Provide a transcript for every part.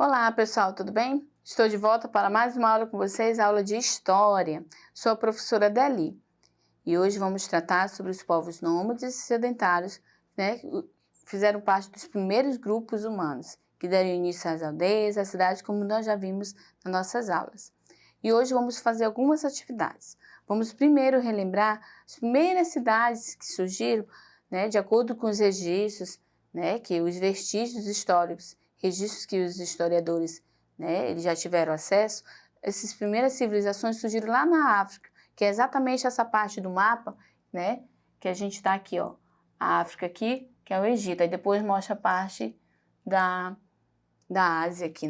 Olá pessoal, tudo bem? Estou de volta para mais uma aula com vocês, aula de História. Sou a professora Deli e hoje vamos tratar sobre os povos nômades e sedentários, que fizeram parte dos primeiros grupos humanos, que deram início às aldeias, às cidades, como nós já vimos nas nossas aulas. E hoje vamos fazer algumas atividades. Vamos primeiro relembrar as primeiras cidades que surgiram, de acordo com os registros, que os vestígios históricos, registros que os historiadores eles já tiveram acesso. Essas primeiras civilizações surgiram lá na África, que é exatamente essa parte do mapa, que a gente está aqui, ó, a África aqui, que é o Egito, aí depois mostra a parte da Ásia aqui,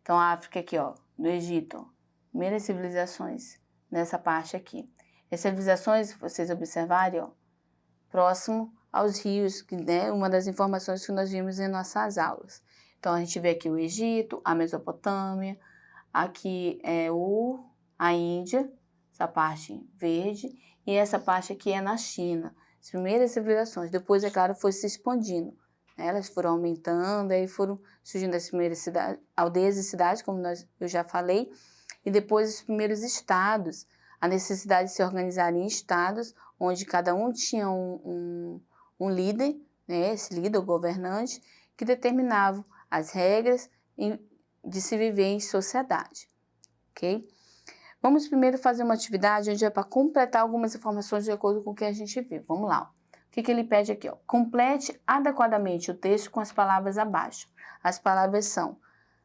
Então a África aqui, ó, do Egito, ó, primeiras civilizações nessa parte aqui. Essas civilizações, vocês observarem, ó, próximo aos rios, uma das informações que nós vimos em nossas aulas. Então, a gente vê aqui o Egito, a Mesopotâmia, aqui é a Índia, essa parte verde, e essa parte aqui é na China, as primeiras civilizações. Depois, é claro, foi se expandindo, elas foram aumentando, aí foram surgindo as primeiras cidades, aldeias e cidades, como eu já falei, e depois os primeiros estados, a necessidade de se organizar em estados, onde cada um tinha um líder, esse líder, o governante, que determinava as regras de se viver em sociedade, ok? Vamos primeiro fazer uma atividade onde é para completar algumas informações de acordo com o que a gente viu. Vamos lá. O que ele pede aqui? Ó? Complete adequadamente o texto com as palavras abaixo. As palavras são,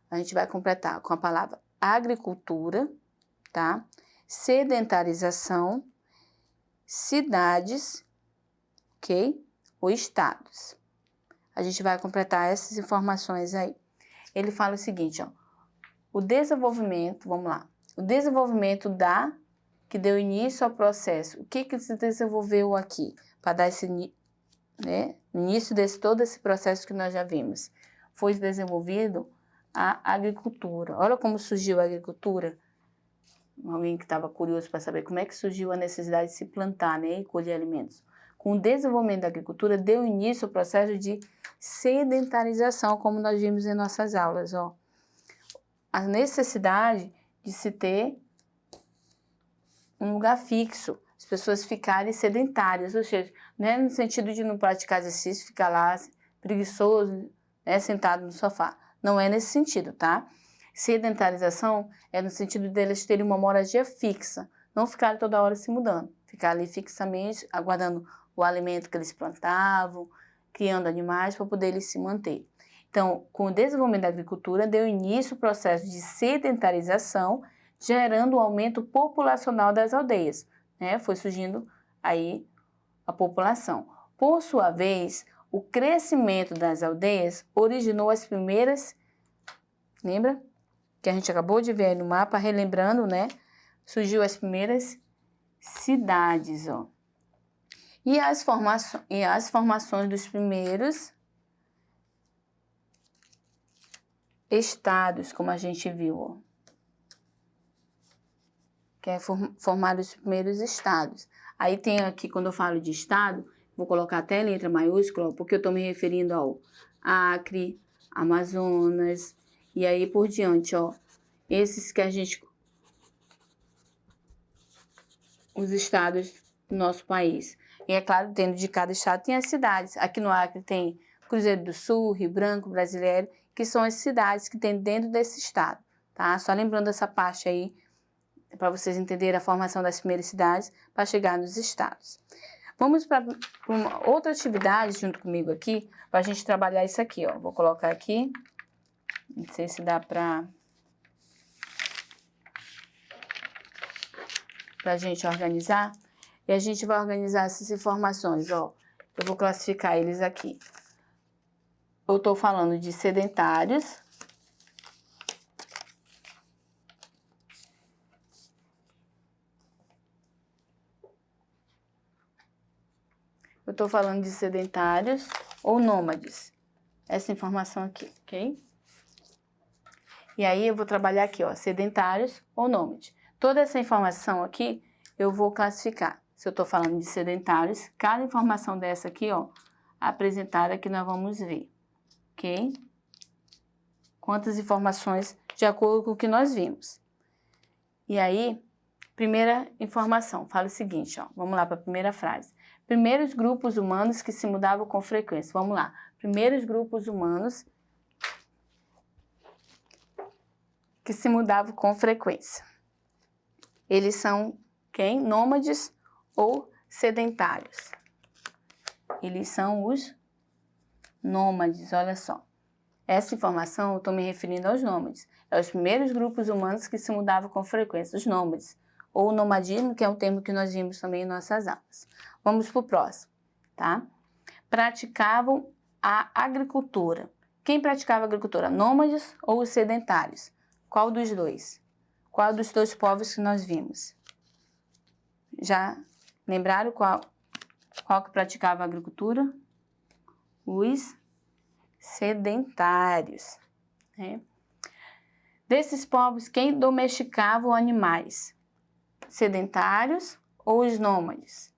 a gente vai completar com a palavra agricultura, tá? Sedentarização, cidades, ok? Ou estados. A gente vai completar essas informações aí. Ele fala o seguinte, ó, o desenvolvimento, vamos lá, o desenvolvimento que deu início ao processo. O que se desenvolveu aqui para dar esse início desse todo esse processo que nós já vimos? Foi desenvolvido a agricultura. Olha como surgiu a agricultura. Alguém que estava curioso para saber como é que surgiu a necessidade de se plantar, e colher alimentos. Com o desenvolvimento da agricultura, deu início ao processo de sedentarização, como nós vimos em nossas aulas. Ó. A necessidade de se ter um lugar fixo, as pessoas ficarem sedentárias, ou seja, não é no sentido de não praticar exercício, ficar lá preguiçoso, sentado no sofá. Não é nesse sentido, tá? Sedentarização é no sentido deles terem uma moradia fixa, não ficarem toda hora se mudando, ficar ali fixamente, aguardando o alimento que eles plantavam, criando animais para poder eles se manter. Então, com o desenvolvimento da agricultura, deu início o processo de sedentarização, gerando o aumento populacional das aldeias, Foi surgindo aí a população. Por sua vez, o crescimento das aldeias originou as primeiras, lembra? Que a gente acabou de ver aí no mapa, relembrando, Surgiu as primeiras cidades, ó. E as formações dos primeiros estados, como a gente viu, ó. Que é formar os primeiros estados. Aí tem aqui, quando eu falo de estado, vou colocar até letra maiúscula, porque eu estou me referindo ao Acre, Amazonas, e aí por diante, ó. Esses que os estados do nosso país. E é claro, dentro de cada estado tem as cidades. Aqui no Acre tem Cruzeiro do Sul, Rio Branco, Brasileiro, que são as cidades que tem dentro desse estado, tá? Só lembrando essa parte aí, para vocês entenderem a formação das primeiras cidades, para chegar nos estados. Vamos para uma outra atividade junto comigo aqui, para a gente trabalhar isso aqui, ó. Vou colocar aqui, não sei se dá para a gente organizar, e a gente vai organizar essas informações, ó. Eu vou classificar eles aqui. Eu estou falando de sedentários, eu estou falando de sedentários ou nômades, essa informação aqui, ok? E aí eu vou trabalhar aqui, ó, sedentários ou nômades. Toda essa informação aqui eu vou classificar. Se eu estou falando de sedentários, cada informação dessa aqui, ó, apresentada que nós vamos ver, ok? quantas informações de acordo com o que nós vimos. E aí, primeira informação, fala o seguinte, ó, vamos lá para a primeira frase. Primeiros grupos humanos que se mudavam com frequência. Vamos lá. Primeiros grupos humanos que se mudavam com frequência. Eles são quem? Nômades ou sedentários. Eles são os nômades, olha só. Essa informação eu estou me referindo aos nômades. É os primeiros grupos humanos que se mudavam com frequência, os nômades. Ou o nomadismo, que é um termo que nós vimos também em nossas aulas. Vamos para o próximo, tá? Praticavam a agricultura. Quem praticava a agricultura? Nômades ou os sedentários? Qual dos dois? Qual dos dois povos que nós vimos? Já lembraram qual que praticava a agricultura? Os sedentários, né? Desses povos, quem domesticava os animais? Sedentários ou os nômades?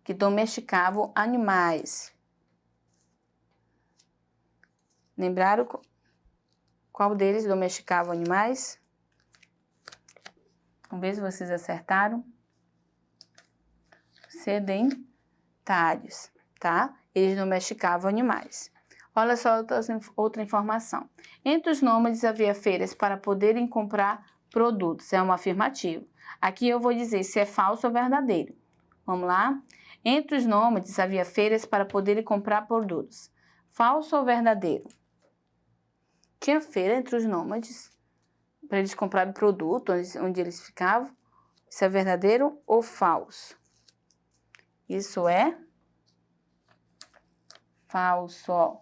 Que domesticavam animais. Lembraram qual deles domesticava animais? Vamos ver se vocês acertaram. Sedentários, tá? Eles domesticavam animais. Olha só outra informação. Entre os nômades havia feiras para poderem comprar produtos. É uma afirmativa. Aqui eu vou dizer se é falso ou verdadeiro. Vamos lá? Entre os nômades havia feiras para poderem comprar produtos. Falso ou verdadeiro? Tinha feira entre os nômades para eles comprarem produto onde eles ficavam. Isso é verdadeiro ou falso? Isso é falso.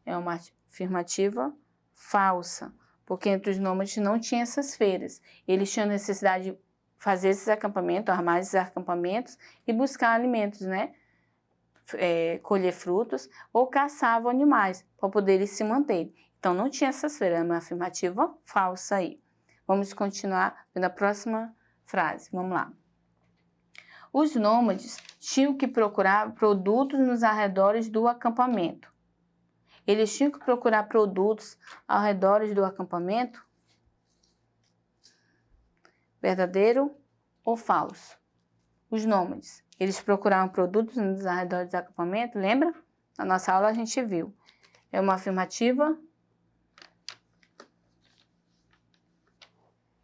É uma afirmativa falsa, porque entre os nômades não tinha essas feiras. Eles tinham necessidade de fazer esses acampamentos, armar esses acampamentos e buscar alimentos, né? Colher frutos ou caçavam animais para poderem se manter. Então não tinha essas feiras, é uma afirmativa falsa aí. Vamos continuar na próxima frase. Vamos lá. Os nômades tinham que procurar produtos nos arredores do acampamento. Eles tinham que procurar produtos ao redor do acampamento? Verdadeiro ou falso? Os nômades, eles procuravam produtos nos arredores do acampamento, lembra? Na nossa aula a gente viu. É uma afirmativa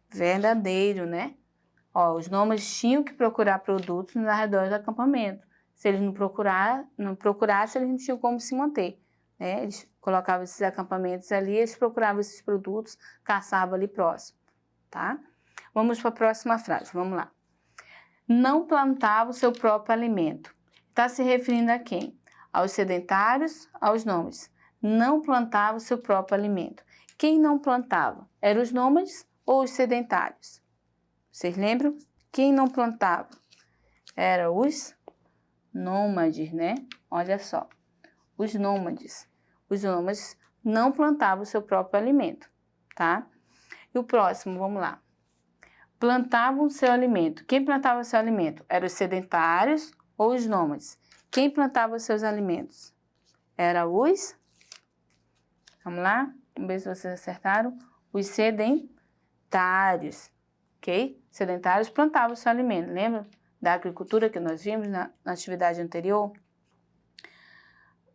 verdadeiro, né? Ó, os nômades tinham que procurar produtos nos arredores do acampamento. Se eles não procurassem, eles não tinham como se manter, né? Eles colocavam esses acampamentos ali, eles procuravam esses produtos, caçavam ali próximo, tá? Vamos para a próxima frase, vamos lá. Não plantava o seu próprio alimento. Está se referindo a quem? Aos sedentários, aos nômades. Não plantava o seu próprio alimento. Quem não plantava? Eram os nômades ou os sedentários? Vocês lembram? Quem não plantava? Eram os nômades, né? Olha só, os nômades. Os nômades não plantavam o seu próprio alimento, tá? E o próximo, vamos lá. Plantavam seu alimento. Quem plantava seu alimento? Eram os sedentários ou os nômades? Quem plantava os seus alimentos? Era os... Vamos lá? Vamos ver se vocês acertaram. Os sedentários, ok? Sedentários plantavam seu alimento. Lembra da agricultura que nós vimos na atividade anterior?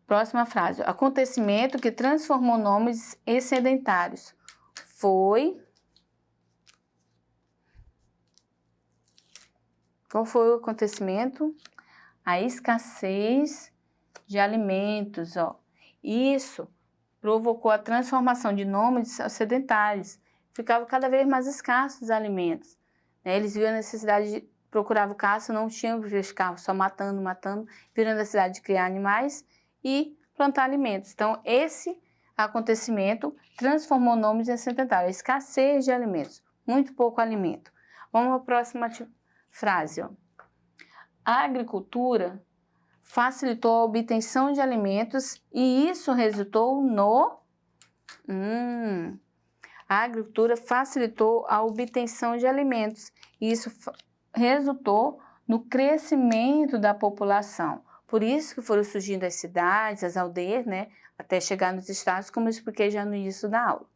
Próxima frase. Acontecimento que transformou nômades em sedentários foi... Qual foi o acontecimento? A escassez de alimentos, ó. Isso provocou a transformação de nômades a sedentários. Ficavam cada vez mais escassos os alimentos, né? Eles viram a necessidade de procurar caça, não tinham, eles ficavam só matando, viram a necessidade de criar animais e plantar alimentos. Então, esse acontecimento transformou nômades em sedentários. A escassez de alimentos, muito pouco alimento. Vamos à próxima frase, ó. A agricultura facilitou a obtenção de alimentos e isso resultou no... A agricultura facilitou a obtenção de alimentos e isso resultou no crescimento da população. Por isso que foram surgindo as cidades, as aldeias, né? Até chegar nos estados, como eu expliquei já no início da aula,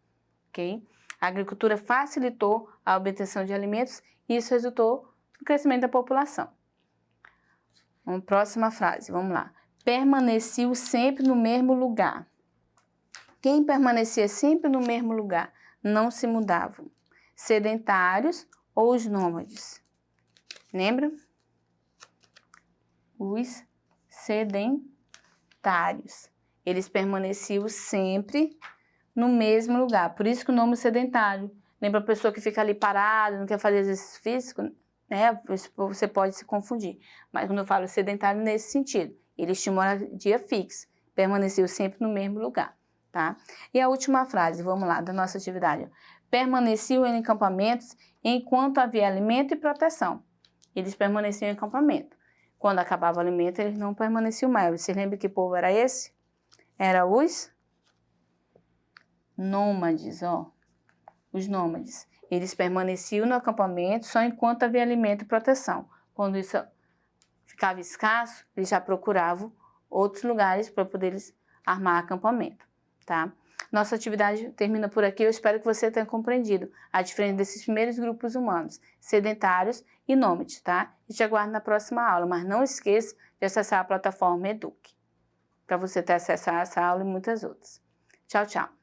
ok? A agricultura facilitou a obtenção de alimentos e isso resultou no crescimento da população. Próxima frase, vamos lá. Permaneceu sempre no mesmo lugar. Quem permanecia sempre no mesmo lugar? Não se mudavam. Sedentários ou os nômades? Lembra? Os sedentários. Eles permaneciam sempre no mesmo lugar. Por isso que o nome sedentário. Lembra a pessoa que fica ali parada, não quer fazer exercício físico? Né? Você pode se confundir. Mas quando eu falo sedentário, nesse sentido. Eles tinham moradia fixa. Permaneciam sempre no mesmo lugar. Tá? E a última frase, vamos lá, da nossa atividade. Permaneciam em acampamentos enquanto havia alimento e proteção. Eles permaneciam em acampamento. Quando acabava o alimento, eles não permaneciam mais. Você lembra que povo era esse? Era os nômades, ó. Os nômades. Eles permaneciam no acampamento só enquanto havia alimento e proteção. Quando isso ficava escasso, eles já procuravam outros lugares para poder armar acampamento, tá? Nossa atividade termina por aqui. Eu espero que você tenha compreendido a diferença desses primeiros grupos humanos, sedentários e nômades, tá? E te aguardo na próxima aula, mas não esqueça de acessar a plataforma Eduque, para você ter acesso a essa aula e muitas outras. Tchau, tchau!